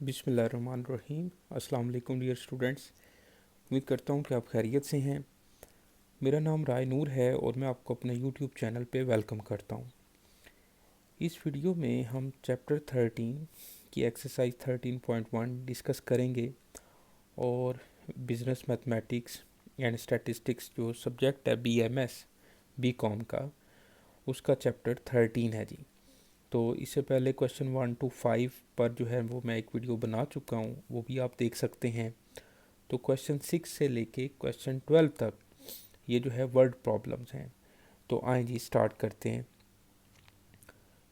बिस्मिल्लाहिर्रहमानिर्रहीम। अस्सलाम वालेकुम डियर स्टूडेंट्स। उम्मीद करता हूँ कि आप खैरियत से हैं। मेरा नाम राय नूर है और मैं आपको अपने यूट्यूब चैनल पे वेलकम करता हूँ। इस वीडियो में हम चैप्टर 13 की एक्सरसाइज 13.1 डिस्कस करेंगे और बिज़नेस मैथमेटिक्स एंड स्टैटिस्टिक्स जो सब्जेक्ट है बीएमएस बीकॉम का, उसका चैप्टर 13 है जी। तो इससे पहले क्वेश्चन 1 to 5 पर जो है वो मैं एक वीडियो बना चुका हूँ, वो भी आप देख सकते हैं। तो क्वेश्चन 6 से लेके क्वेश्चन 12 तक ये जो है वर्ड प्रॉब्लम्स हैं। तो आए जी स्टार्ट करते हैं।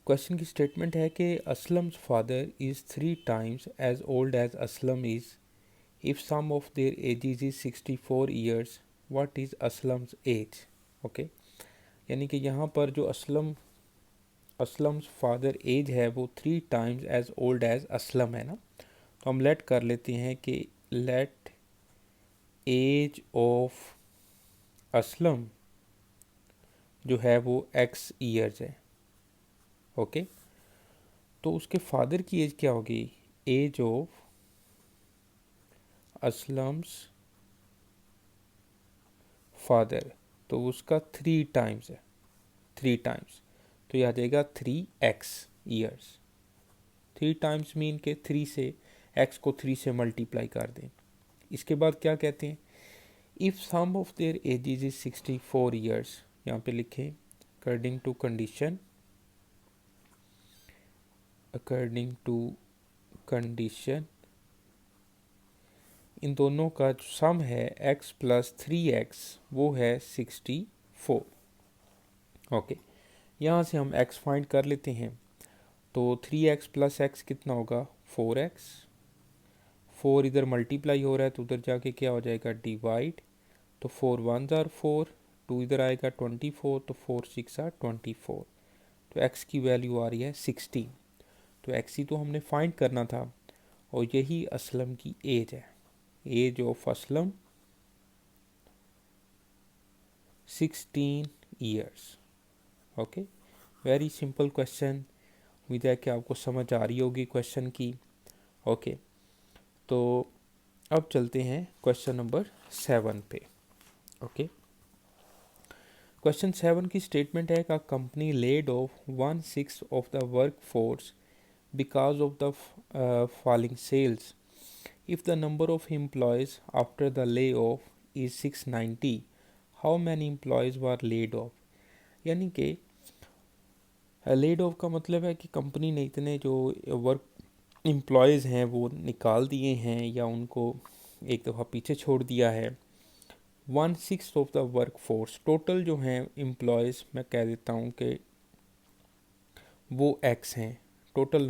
क्वेश्चन की स्टेटमेंट है कि Aslam's father is 3 times as old as Aslam is. If sum of their ages is 64 years, what is Aslam's age. Okay, यानी कि यहाँ पर जो असलम्स फादर एज है वो 3 times as old as Aslam है ना। तो हम लेट कर लेते हैं कि लेट एज ऑफ असलम जो है वो x ईयर्स है। ओके, तो उसके फादर की एज क्या होगी? एज ऑफ असलम्स फादर, तो उसका 3 times है, 3 times। तो यह आ जाएगा 3x ईयर्स। 3 times मीन के 3 से x को 3 से मल्टीप्लाई कर दें। इसके बाद क्या कहते हैं? If sum of their ages is 64 years, यहाँ पे लिखें according to condition, according to condition इन दोनों का जो सम है x प्लस 3x वो है 64। ओके, यहाँ से हम x फाइंड कर लेते हैं। तो 3x प्लस x कितना होगा? 4x। 4 इधर मल्टीप्लाई हो रहा है तो उधर जाके क्या हो जाएगा? डिवाइड। तो 4 1 ज़ार 4, 2 इधर आएगा 24, तो 4 6 ज़ार 24। तो x की वैल्यू आ रही है 16। तो x ही तो हमने फाइंड करना था और यही असलम की एज है। Age of Aslam 16 years. Okay, very simple question. उम्मीद है कि आपको समझ आ रही होगी क्वेश्चन की। ओके, तो अब चलते हैं क्वेश्चन नंबर 7 पे। ओके, क्वेश्चन 7 की स्टेटमेंट है कि company laid off 1/6 of the workforce because of the falling sales. If the number of employees after the layoff is 690, how many employees were laid off. यानी कि laid off का मतलब है कि company ने इतने जो work employees हैं वो निकाल दिए हैं या उनको एक दफ़ा पीछे छोड़ दिया है। 1/6 of the work force, total जो हैं एम्प्लॉयज़ मैं कह देता हूँ कि वो x हैं। टोटल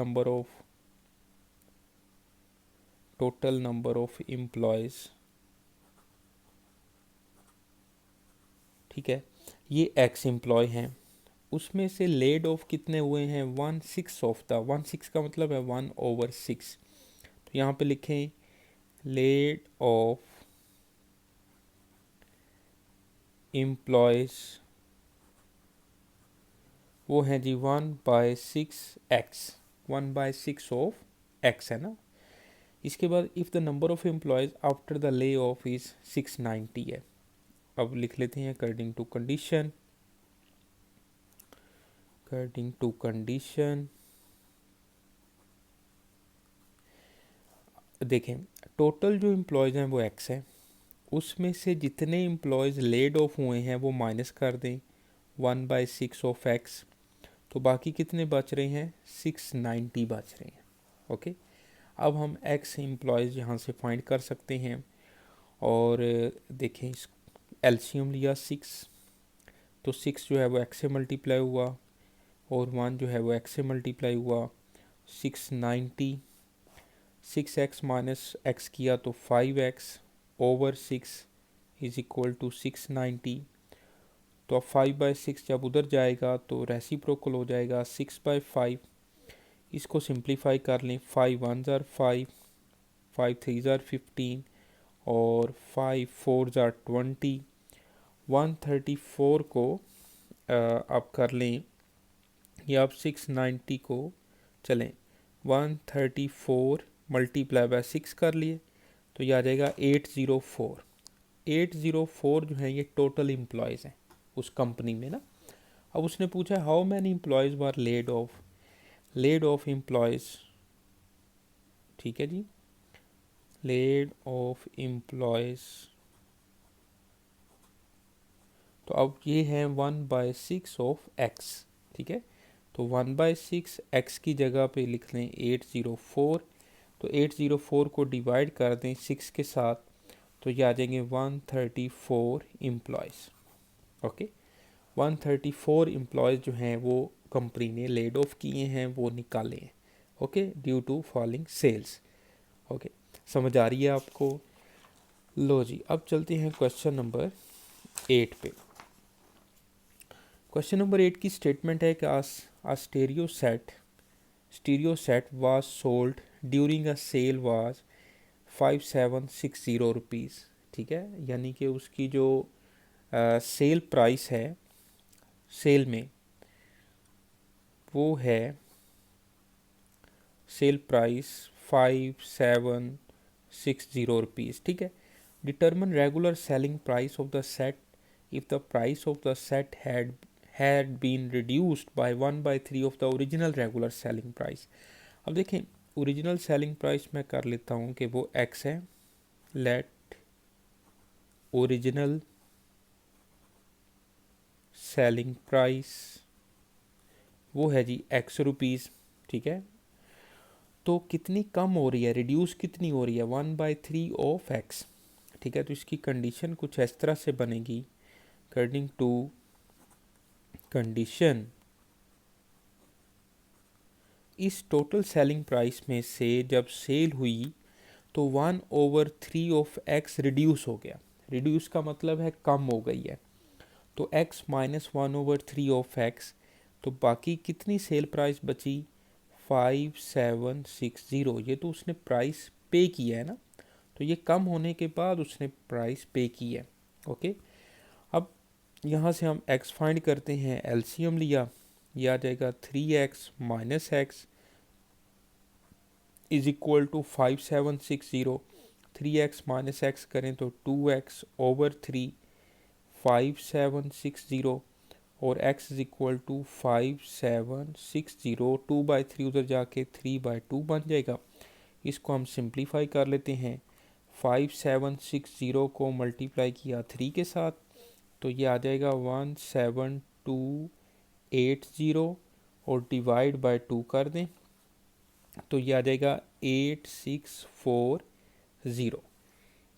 नंबर ऑफ एम्प्लॉयज़, ठीक है, ये x एम्प्लॉय हैं। उसमें से लेड ऑफ कितने हुए हैं? 1/6 ऑफ द, 1/6 का मतलब है 1/6। तो यहाँ पे लिखें लेड ऑफ एम्प्लॉयज़ वो हैं जी 1/6x, 1/6 ऑफ x है ना। इसके बाद if the number of employees after the layoff is 690 है। अब लिख लेते हैं according to condition, according to condition देखें टोटल जो एम्प्लॉयज़ हैं वो x है, उसमें से जितने एम्प्लॉयज़ लेड ऑफ हुए हैं वो माइनस कर दें 1/6 ऑफ x, तो बाकी कितने बच रहे हैं? 690 बच रहे हैं। ओके, अब हम x एम्प्लॉयज़ यहाँ से फाइंड कर सकते हैं और देखें इस एलसीएम लिया 6, तो 6 जो है वो x से मल्टीप्लाई हुआ और 1 जो है वो x से मल्टीप्लाई हुआ। 690, 6x माइनस x किया तो 5x over 6 is equal to 690। तो अब 5/6 जब उधर जाएगा तो रेसिप्रोकल हो जाएगा 6/5। इसको सिंप्लीफाई कर लें, 5 1 ज़ार 5, 5 3 ज़ार 15 और 5 4 ज़ार 20। 134 को आप कर लें या आप 690 को चलें 134 मल्टीप्लाई बाय 6 कर लिए तो ये आ जाएगा 804। 804 जो है ये टोटल एम्प्लॉयज़ हैं उस कंपनी में ना। अब उसने पूछा how many employees were laid of employees, ठीक है जी, लेड ऑफ एम्प्लॉयज़। तो अब ये है 1/6 ऑफ एक्स, ठीक है। तो 1/6 एक्स की जगह पे लिख लें 804। तो 804 को डिवाइड कर दें 6 के साथ तो ये आ जाएंगे 134 एम्प्लॉयज़। ओके, 134 एम्प्लॉयज़ जो हैं वो कंपनी ने लेड ऑफ किए हैं, वो निकाले हैं। Okay, due to falling sales. Okay, समझ आ रही है आपको? लो जी, अब चलते हैं क्वेश्चन नंबर 8 पे। क्वेश्चन नंबर 8 की स्टेटमेंट है कि a stereo set was sold during a sale was 5760 rupees, ठीक है। यानी कि उसकी जो सेल प्राइस है सेल में वो है सेल प्राइस 5760 रुपीज़, ठीक है। Determine regular selling price of the set if the price of the set had been reduced by 1/3 of the original regular selling price। अब देखें, ओरिजिनल सेलिंग प्राइस मैं कर लेता हूँ कि वो x है। लेट ओरिजिनल सेलिंग प्राइस वो है जी x रुपीज़, ठीक है। तो कितनी कम हो रही है, रिड्यूस कितनी हो रही है, 1/3 ऑफ x, ठीक है। तो इसकी कंडीशन कुछ इस तरह से बनेगी, अकॉर्डिंग टू कंडीशन इस टोटल सेलिंग प्राइस में से जब सेल हुई तो 1/3 ऑफ x रिड्यूस हो गया। रिड्यूस का मतलब है कम हो गई है। तो x माइनस 1/3 ऑफ x, तो बाकी कितनी सेल प्राइस बची, 5760। ये तो उसने प्राइस पे किया है ना, तो ये कम होने के बाद उसने प्राइस पे की है। ओके, अब यहाँ से हम x फाइंड करते हैं, एलसीएम लिया, ये आ जाएगा 3x minus x is equal to 5760। 3x minus x करें तो 2x/3 5760 और x इज इक्वल टू 5760। 2/3 उधर जाके 3/2 बन जाएगा। इसको हम सिंप्लीफाई कर लेते हैं। 5760 को मल्टीप्लाई किया 3 के साथ तो ये आ जाएगा 17280 और डिवाइड बाय 2 कर दें तो ये आ जाएगा 8640।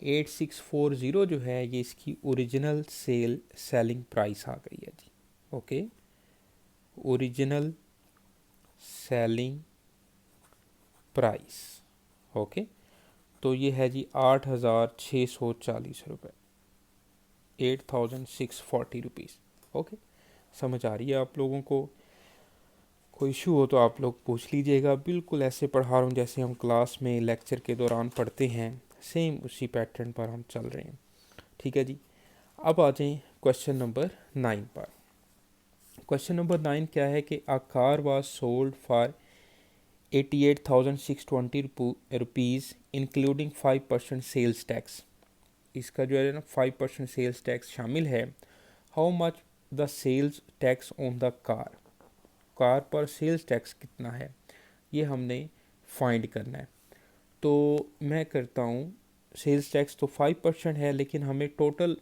8640 जो है ये इसकी ओरिजिनल सेलिंग प्राइस आ गई है जी। Okay, original selling price. Okay, तो ये है जी 8640 रुपये, 8640 रुपीज़। ओके, समझ आ रही है आप लोगों को? कोई इशू हो तो आप लोग पूछ लीजिएगा। बिल्कुल ऐसे पढ़ा रहा हूँ जैसे हम क्लास में लेक्चर के दौरान पढ़ते हैं, सेम उसी पैटर्न पर हम चल रहे हैं, ठीक है जी। अब आ जाएं क्वेश्चन नंबर 9 पर। क्वेश्चन नंबर 9 क्या है कि a car was sold for 88,620 rupees including 5% sales tax. इसका जो है ना 5% सेल्स टैक्स शामिल है। How much the sales tax on the car, car पर सेल्स टैक्स कितना है ये हमने फाइंड करना है। तो मैं करता हूँ, सेल्स टैक्स तो 5% है लेकिन हमें टोटल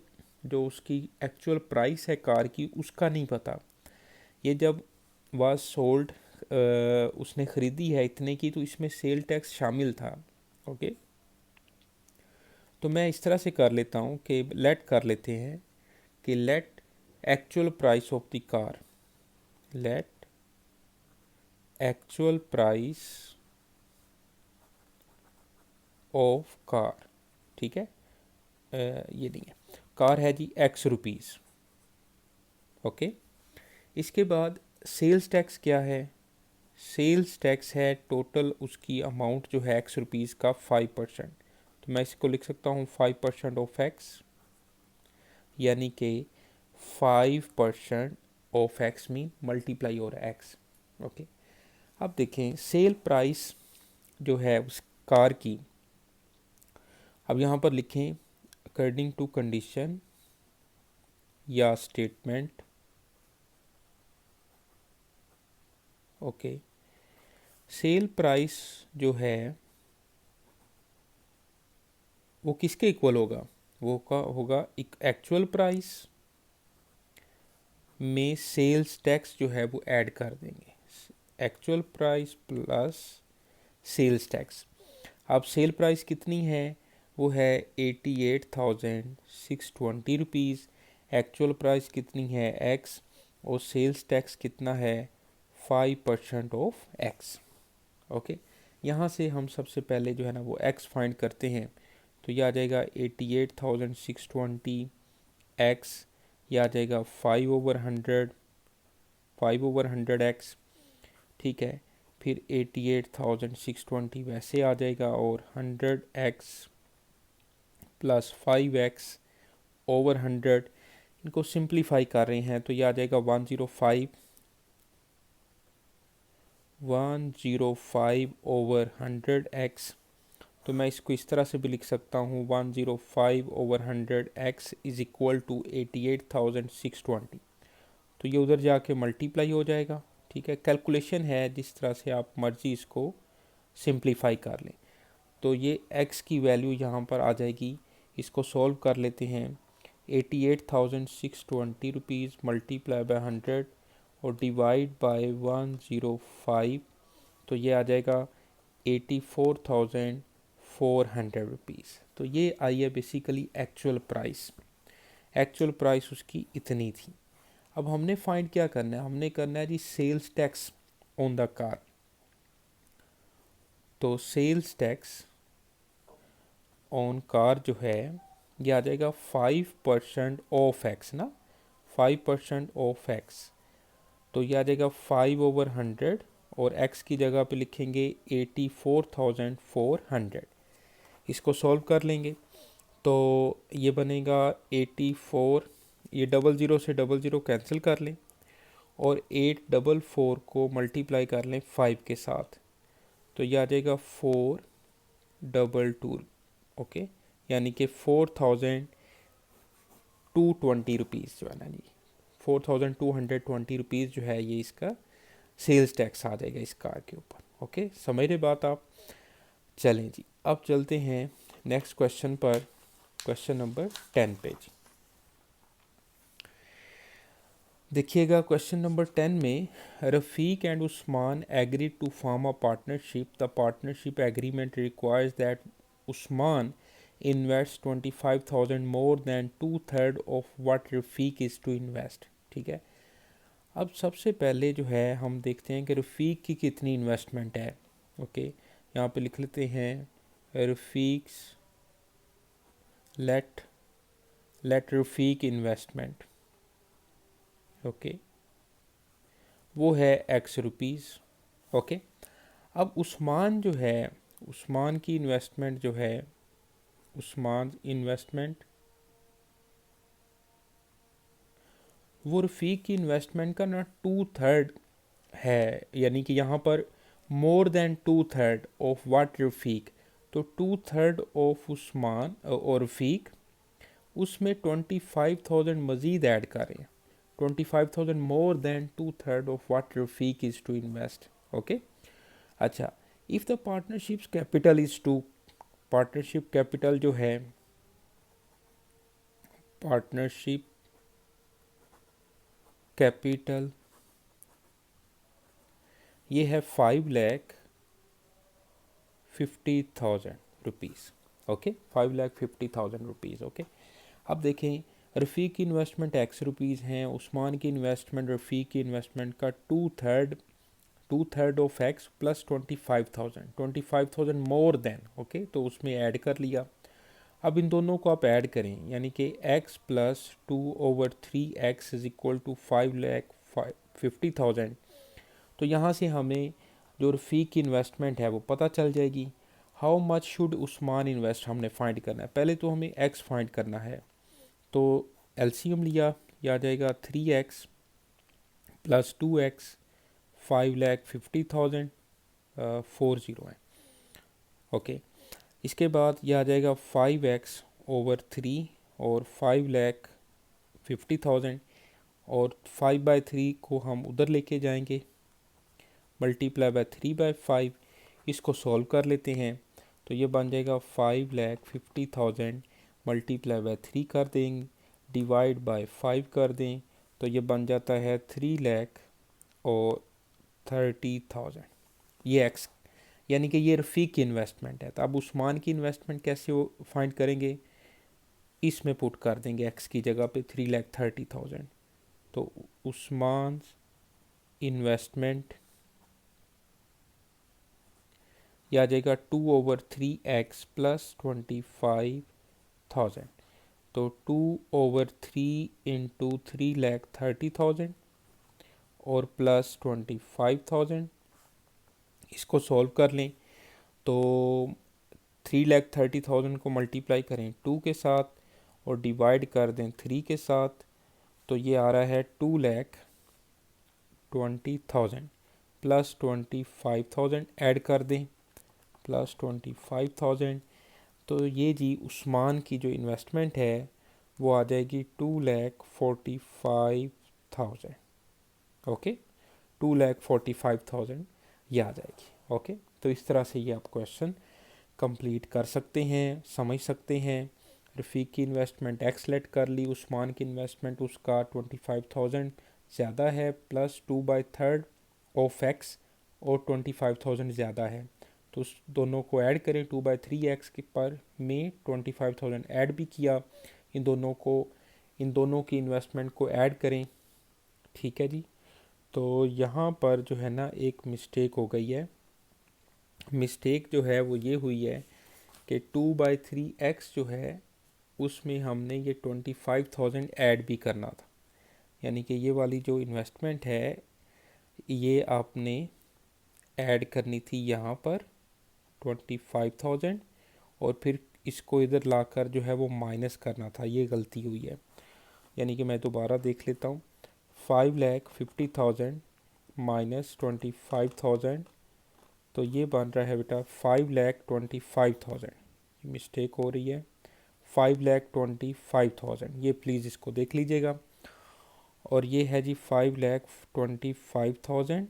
जो उसकी एक्चुअल प्राइस है कार की उसका नहीं पता। ये जब वाज सोल्ड उसने ख़रीदी है इतने की तो इसमें सेल टैक्स शामिल था। ओके, तो मैं इस तरह से कर लेता हूँ कि लेट कर लेते हैं कि let actual price of the car, let actual price of car, ठीक है। ये नहीं है, कार है जी x रुपीज़। ओके, इसके बाद सेल्स टैक्स क्या है, सेल्स टैक्स है टोटल उसकी अमाउंट जो है x रुपीज़ का 5%। तो मैं इसको लिख सकता हूँ 5% ऑफ x, यानी कि 5% ऑफ x मीन मल्टीप्लाई और x। ओके, अब देखें सेल प्राइस जो है कार की, अब यहाँ पर लिखें अकॉर्डिंग टू कंडीशन या स्टेटमेंट, ओके। सेल प्राइस जो है वो किसके इक्वल होगा, वो का होगा एक एक्चुअल प्राइस में सेल्स टैक्स जो है वो ऐड कर देंगे, actual price plus sales tax. अब सेल प्राइस कितनी है, वो है 88,620 रुपीज़। एक्चुअल प्राइस कितनी है एक्स, और सेल्स टैक्स कितना है 5% ऑफ एक्स, ओके। यहाँ से हम सबसे पहले जो है ना वो एक्स फाइंड करते हैं, तो ये आ जाएगा 88,620 एक्स, ये आ जाएगा 5/100, 5/100 एक्स, ठीक है। फिर 88,620 वैसे आ जाएगा, और 100x प्लस 5x/100, इनको सिंप्लीफाई कर रहे हैं तो ये आ जाएगा 105/100x। तो मैं इसको इस तरह से भी लिख सकता हूँ 105/100x इज इक्वल टू 88,620। तो ये उधर जाके मल्टीप्लाई हो जाएगा, ठीक है। कैलकुलेशन है, जिस तरह से आप मर्जी इसको सिंप्लीफाई कर लें। तो ये x की वैल्यू यहाँ पर आ जाएगी, इसको सॉल्व कर लेते हैं। 88,620 रुपीज़ मल्टीप्लाई बाय 100 और डिवाइड बाय 105, तो ये आ जाएगा 84,400 रुपीज़। तो ये आई है basically actual price, actual price उसकी इतनी थी। अब हमने फाइंड क्या करना है, हमने करना है जी sales tax on the car. तो सेल्स टैक्स ऑन कार जो है ये आ जाएगा 5% ऑफ एक्स ना, 5% ऑफ एक्स, तो ये आ जाएगा 5/100, और एक्स की जगह पे लिखेंगे 84,400। इसको सॉल्व कर लेंगे तो ये बनेगा 84, ये 00 से 00 कैंसिल कर लें, और 844 को मल्टीप्लाई कर लें 5 के साथ, तो ये आ जाएगा 422, ओके। यानी कि 4,220 रुपीज़ जो है ना जी, 4,220 रुपीज़ जो है ये इसका सेल्स टैक्स आ जाएगा इस कार के ऊपर, ओके। समझ रहे बात आप। चलें जी, अब चलते हैं नेक्स्ट क्वेश्चन पर, क्वेश्चन नंबर 10 पे जी। देखिएगा क्वेश्चन नंबर 10 में, Rafiq and Usman agree to form a partnership. The partnership agreement requires that Usman invest 25,000 more than 2/3 of what Rafiq is to invest, ठीक है। अब सबसे पहले जो है हम देखते हैं कि रफ़ीक की कितनी इन्वेस्टमेंट है, ओके। यहाँ पे लिख लेते हैं रफ़ीक्स लेट रफ़ीक इन्वेस्टमेंट, ओके, वो है एक्स रुपीज़, ओके। अब उस्मान जो है, उस्मान की इन्वेस्टमेंट जो है, उस्मान इन्वेस्टमेंट, वो रफ़ीक की इन्वेस्टमेंट का ना 2/3 है, यानी कि यहाँ पर मोर देन 2/3 ऑफ वाट रफ़ीक, तो 2/3 ऑफ उस्मान और रफ़ीक, उसमें 25,000 मज़ीद ऐड करें, 25,000 more than 2/3 of what Rafiq is to invest, okay. अच्छा, if the partnership's capital is to, partnership capital जो है, पार्टनरशिप कैपिटल ये है 5,50,000 रुपीज़, ओके, 5,50,000 रुपीज़, ओके। अब देखें रफ़ीक की इन्वेस्टमेंट एक्स रुपीज़ हैं, उस्मान की इन्वेस्टमेंट रफ़ीक की इन्वेस्टमेंट का 2/3 of x plus 25,000 more then, okay, तो उसमें ऐड कर लिया। अब इन दोनों को आप ऐड करें, यानी कि x प्लस 2/3x इज इक्वल टू 5,50,000। तो यहाँ से हमें जो रफ़ीक की इन्वेस्टमेंट है वो पता चल जाएगी। How much should Usman invest हमने फाइंड करना है, पहले तो हमें x फाइंड करना है, तो एलसीएम लिया, यह आ जाएगा 3x प्लस 2x, 5,50,000 40 है, ओके। इसके बाद ये आ जाएगा 5x/3 और 5,50,000 और 5/3 को हम उधर लेके जाएंगे, मल्टीप्लाई बाय 3/5। इसको सॉल्व कर लेते हैं तो ये बन जाएगा 5,50,000 मल्टीप्लाई बाय 3 कर देंगे, डिवाइड बाय 5 कर दें तो ये बन जाता है 3,30,000। ये एक्स यानी कि ये रफ़ीक की इन्वेस्टमेंट है। तो अब उस्मान की इन्वेस्टमेंट कैसे फाइंड करेंगे, इसमें पुट कर देंगे एक्स की जगह पे 3,30,000। तो उस्मान इन्वेस्टमेंट यह आ जाएगा 2/3x प्लस 25,000। तो 2/3 इंटू 3,30,000 और प्लस 25,000। इसको सॉल्व कर लें तो 3,30,000 को मल्टीप्लाई करें 2 के साथ और डिवाइड कर दें 3 के साथ तो ये आ रहा है 2,20,000 प्लस 25,000 ऐड कर दें प्लस 25,000। तो ये जी उस्मान की जो इन्वेस्टमेंट है वो आ जाएगी 2,45,000। ओके, 2,45,000 ये आ जाएगी। ओके, तो इस तरह से ये आप क्वेश्चन कंप्लीट कर सकते हैं, समझ सकते हैं। रफ़ीक की इन्वेस्टमेंट एक्स लेट कर ली, उस्मान की इन्वेस्टमेंट उसका 25,000 ज़्यादा है, प्लस 2/3 ऑफ एक्स और 25,000 ज़्यादा है तो उस दोनों को ऐड करें। 2/3 एक्स के पर में 25,000 ऐड भी किया, इन दोनों की इन्वेस्टमेंट को ऐड करें। ठीक है जी। तो यहाँ पर जो है ना एक मिस्टेक हो गई है। मिस्टेक जो है वो ये हुई है कि 2/3x जो है उसमें हमने ये 25,000 ऐड भी करना था, यानी कि ये वाली जो इन्वेस्टमेंट है ये आपने ऐड करनी थी यहाँ पर 25,000 और फिर इसको इधर लाकर जो है वो माइनस करना था, ये गलती हुई है। यानी कि मैं दोबारा देख लेता हूँ, 5,50,000 माइनस 25,000 तो ये बन रहा है बेटा 5,25,000। मिस्टेक हो रही है, 5,25,000, ये प्लीज़ इसको देख लीजिएगा। और ये है जी 5,25,000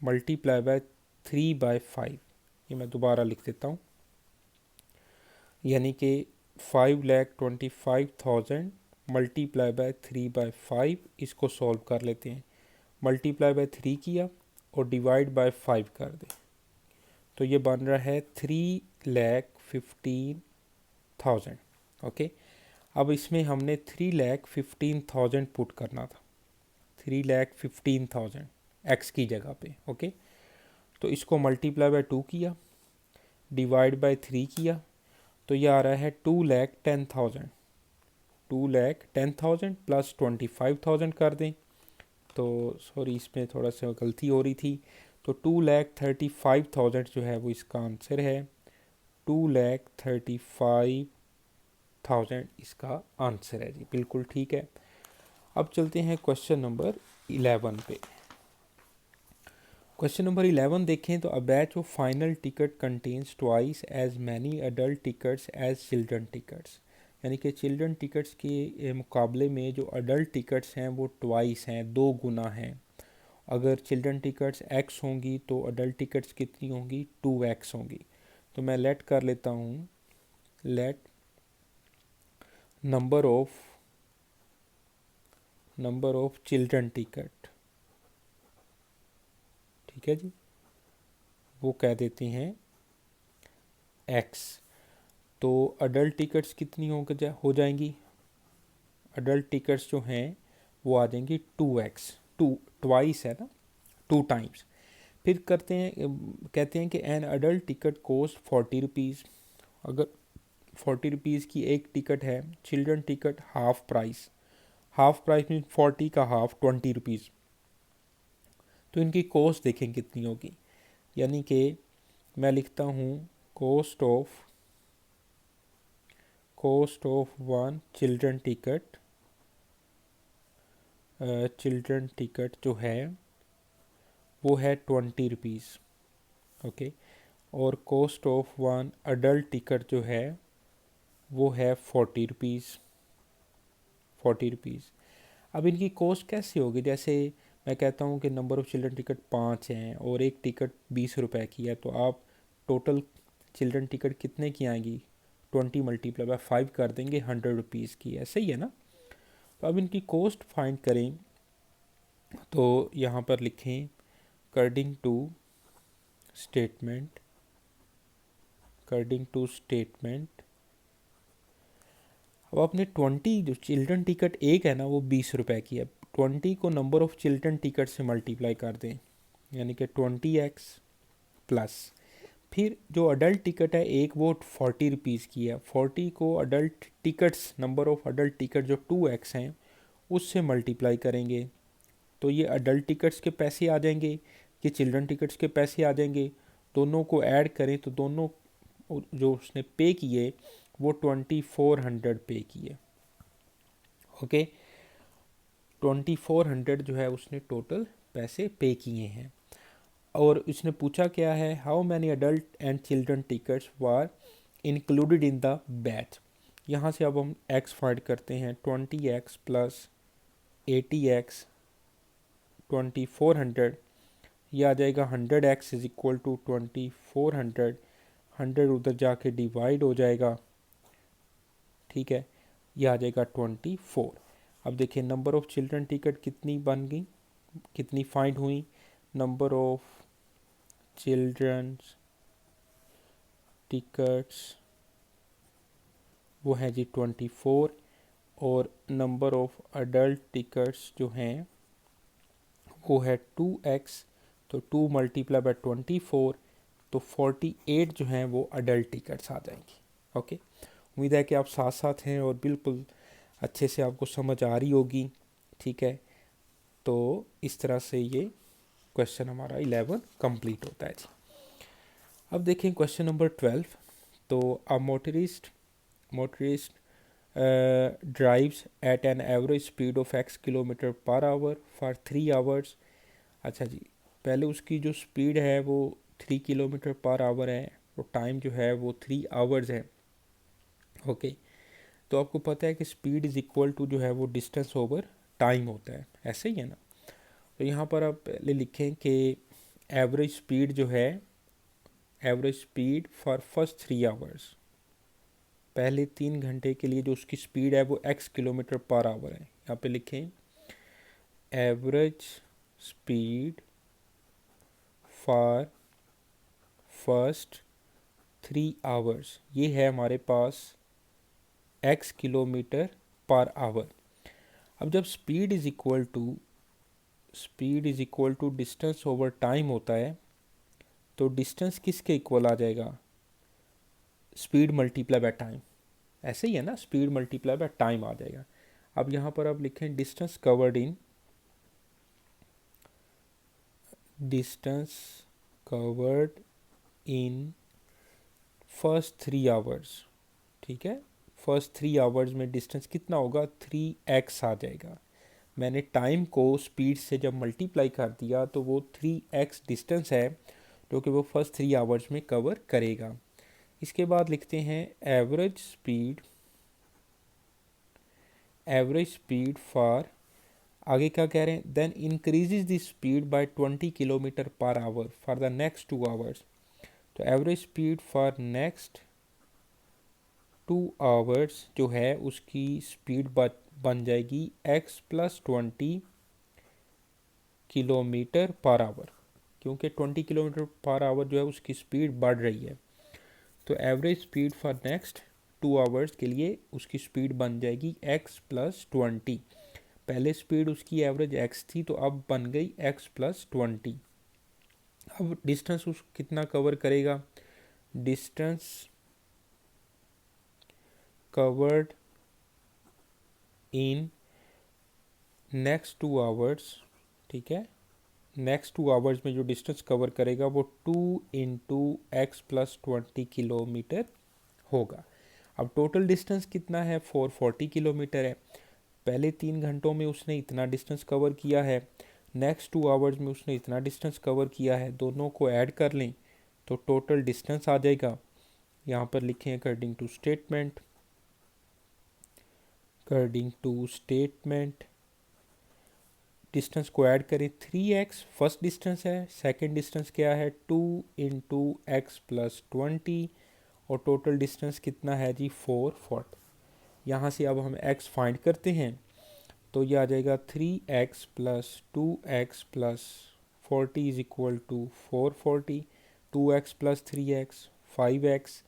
मल्टीप्लाई बाय 3/5। ये मैं दोबारा लिख देता हूँ, यानी कि 5,25,000 मल्टीप्लाई बाय 3/5। इसको सॉल्व कर लेते हैं, मल्टीप्लाई बाय 3 किया और डिवाइड बाय 5 कर दें तो ये बन रहा है 3,15,000। ओके, अब इसमें हमने 3,15,000 पुट करना था, 3,15,000 एक्स की जगह पे। ओके, तो इसको मल्टीप्लाई बाय 2 किया, डिवाइड बाय 3 किया तो ये आ रहा है 2,10,000। 2,10,000 प्लस 25,000 कर दें तो सॉरी इसमें थोड़ा सा गलती हो रही थी, तो 2,35,000 जो है वो इसका आंसर है। 2,35,000 इसका आंसर है जी, बिल्कुल ठीक है। अब चलते हैं क्वेश्चन नंबर 11 पे। क्वेश्चन नंबर 11 देखें तो a batch of final ticket contains twice as many adult tickets as children tickets. यानी कि चिल्ड्रन टिकट्स के मुकाबले में जो अडल्ट टिकट्स हैं वो ट्वाइस हैं, 2 गुना हैं। अगर चिल्ड्रन टिकट्स x होंगी तो अडल्ट टिकट्स कितनी होंगी, 2x होंगी। तो मैं लेट कर लेता हूँ, let number of children ticket, ठीक है जी, वो कह देते हैं x। तो अडल्ट टिकट्स कितनी हो जाएंगी, अडल्ट टिकट्स जो हैं वो आ जाएंगी 2x, ट्वाइस है ना, 2 टाइम्स। फिर कहते हैं कि an adult ticket cost 40 rupees. अगर 40 रुपीज़ की एक टिकट है, children ticket half price, half price mean 40 का हाफ 20 रुपीज़। तो इनकी कॉस्ट देखें कितनी होगी, यानी कि मैं लिखता हूँ cost of one children ticket जो है वो है 20 रुपीज़। ओके, और cost of one adult ticket जो है वो है 40 रुपीज़। अब इनकी कॉस्ट कैसे होगी? जैसे मैं कहता हूँ कि नंबर ऑफ़ चिल्ड्रन टिकट 5 हैं और एक टिकट 20 रुपए की है, तो आप टोटल चिल्ड्रन टिकट कितने की आएंगी? 20 × 5 कर देंगे, 100 रुपीज़ की है। सही है ना? तो अब इनकी कॉस्ट फाइंड करें तो यहाँ पर लिखें अकॉर्डिंग टू स्टेटमेंट। अब आपने 20 जो चिल्ड्रन टिकट एक है ना वो 20 रुपए की है, 20 को नंबर ऑफ़ चिल्ड्रन टिकट से मल्टीप्लाई कर दें, यानी कि 20x प्लस फिर जो अडल्ट टिकट है एक वो 40 रुपीज़ की है, 40 को adult tickets number of adult ticket जो 2x हैं उससे मल्टीप्लाई करेंगे, तो ये अडल्ट टिकट्स के पैसे आ जाएंगे, ये चिल्ड्रन टिकट्स के पैसे आ जाएंगे। दोनों को ऐड करें तो दोनों जो उसने पे किए वो 2400 पे किए। ओके, 2400 जो है उसने टोटल पैसे पे किए हैं। और उसने पूछा क्या है, how many adult and children tickets war included in the batch. यहाँ से अब हम x फाइंड करते हैं, 20x प्लस 80x 2400, यह आ जाएगा 100x इज इक्वल टू 2400, 100 उधर जाके डिवाइड हो जाएगा, ठीक है, यह आ जाएगा 24। अब देखिए नंबर ऑफ़ चिल्ड्रन टिकट कितनी बन गई, कितनी फाइंड हुई? नंबर ऑफ़ चिल्ड्रन टिकट्स वो है जी 24 और नंबर ऑफ़ अडल्ट टिकट्स जो हैं वो है 2x, तो 2 मल्टीप्लाई बाय 24 तो 48 जो हैं वो अडल्ट टिकट्स आ जाएंगी। ओके, उम्मीद है कि आप साथ साथ हैं और बिल्कुल अच्छे से आपको समझ आ रही होगी। ठीक है, तो इस तरह से ये क्वेश्चन हमारा 11 कंप्लीट होता है जी। अब देखें क्वेश्चन नंबर 12। तो a motorist drives at an average speed of x kilometre पर आवर फॉर 3 आवर्स। अच्छा जी, पहले उसकी जो स्पीड है वो 3 किलोमीटर पर आवर है और टाइम जो है वो 3 आवर्स है। ओके, तो आपको पता है कि स्पीड इज़ इक्वल टू जो है वो डिस्टेंस ओवर टाइम होता है, ऐसे ही है ना। तो यहाँ पर आप पहले लिखें कि एवरेज स्पीड जो है, average speed for first 3 hours, पहले 3 घंटे के लिए जो उसकी स्पीड है वो x किलोमीटर पर आवर है। यहाँ पे लिखें average speed for first 3 hours, ये है हमारे पास x किलोमीटर पर आवर। अब जब speed is equal to distance over time होता है तो डिस्टेंस किसके इक्वल आ जाएगा? स्पीड मल्टीप्लाई बाय टाइम, ऐसे ही है ना, स्पीड मल्टीप्लाई बाय टाइम आ जाएगा। अब यहाँ पर आप लिखें distance covered in first 3 hours. ठीक है, फर्स्ट 3 आवर्स में डिस्टेंस कितना होगा? 3x आ जाएगा। मैंने टाइम को स्पीड से जब मल्टीप्लाई कर दिया तो वो 3x डिस्टेंस है जो कि वो फर्स्ट 3 आवर्स में कवर करेगा। इसके बाद लिखते हैं एवरेज स्पीड फॉर, आगे क्या कह रहे हैं? Then increases the speed by 20 kilometre पर hour for the next 2 hours. तो average speed for next 2 hours जो है उसकी स्पीड बन जाएगी x प्लस 20 किलोमीटर पर आवर, क्योंकि 20 किलोमीटर पर आवर जो है उसकी स्पीड बढ़ रही है। तो average speed for next 2 hours के लिए उसकी स्पीड बन जाएगी x प्लस 20। पहले स्पीड उसकी एवरेज x थी तो अब बन गई x प्लस 20। अब डिस्टेंस उस कितना कवर करेगा? Distance covered in next 2 hours, ठीक है, नेक्स्ट 2 आवर्स में जो डिस्टेंस कवर करेगा वो 2 इंटू एक्स प्लस 20 किलोमीटर होगा। अब टोटल डिस्टेंस कितना है? 440 किलोमीटर है। पहले 3 घंटों में उसने इतना डिस्टेंस कवर किया है, नेक्स्ट 2 आवर्स में उसने इतना डिस्टेंस कवर किया है, दोनों को ऐड कर लें तो टोटल डिस्टेंस आ जाएगा, यहाँ पर लिखें अकॉर्डिंग टू स्टेटमेंट, डिस्टेंस को ऐड करें 3x फर्स्ट डिस्टेंस है, सेकंड डिस्टेंस क्या है 2 इंटू एक्स प्लस 20 और टोटल डिस्टेंस कितना है जी 440। यहाँ से अब हम x फाइंड करते हैं तो ये आ जाएगा 3x plus 2x plus 40 is equal to 440, 2x plus 3x 5x,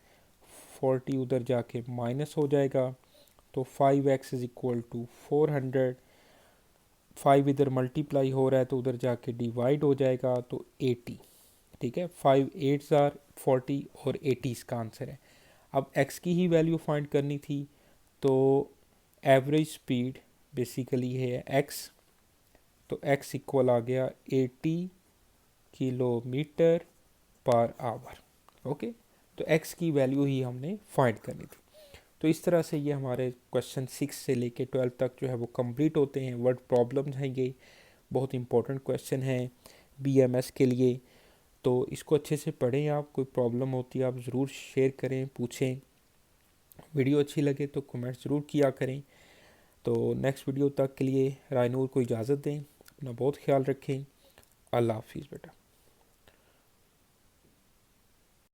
40 उधर जाके माइनस हो जाएगा तो 5x इज इक्वल टू 400, 5 इधर मल्टीप्लाई हो रहा है तो उधर जाके डिवाइड हो जाएगा तो 80। ठीक है, 5 8 आर 40 और 80 इसका आंसर है। अब x की ही वैल्यू फाइंड करनी थी तो एवरेज स्पीड बेसिकली है x, तो x इक्वल आ गया 80 किलोमीटर पर आवर। ओके, तो x की वैल्यू ही हमने फाइंड करनी थी। तो इस तरह से ये हमारे क्वेश्चन 6 से लेके 12 तक जो है वो कंप्लीट होते हैं। वर्ड प्रॉब्लम्स हैं, ये बहुत इंपॉर्टेंट क्वेश्चन हैं BMS के लिए, तो इसको अच्छे से पढ़ें। आप कोई प्रॉब्लम होती है आप ज़रूर शेयर करें, पूछें। वीडियो अच्छी लगे तो कमेंट ज़रूर किया करें। तो नेक्स्ट वीडियो तक के लिए रायनूर को इजाज़त दें, अपना बहुत ख्याल रखें। अल्लाह हाफिज़ बेटा।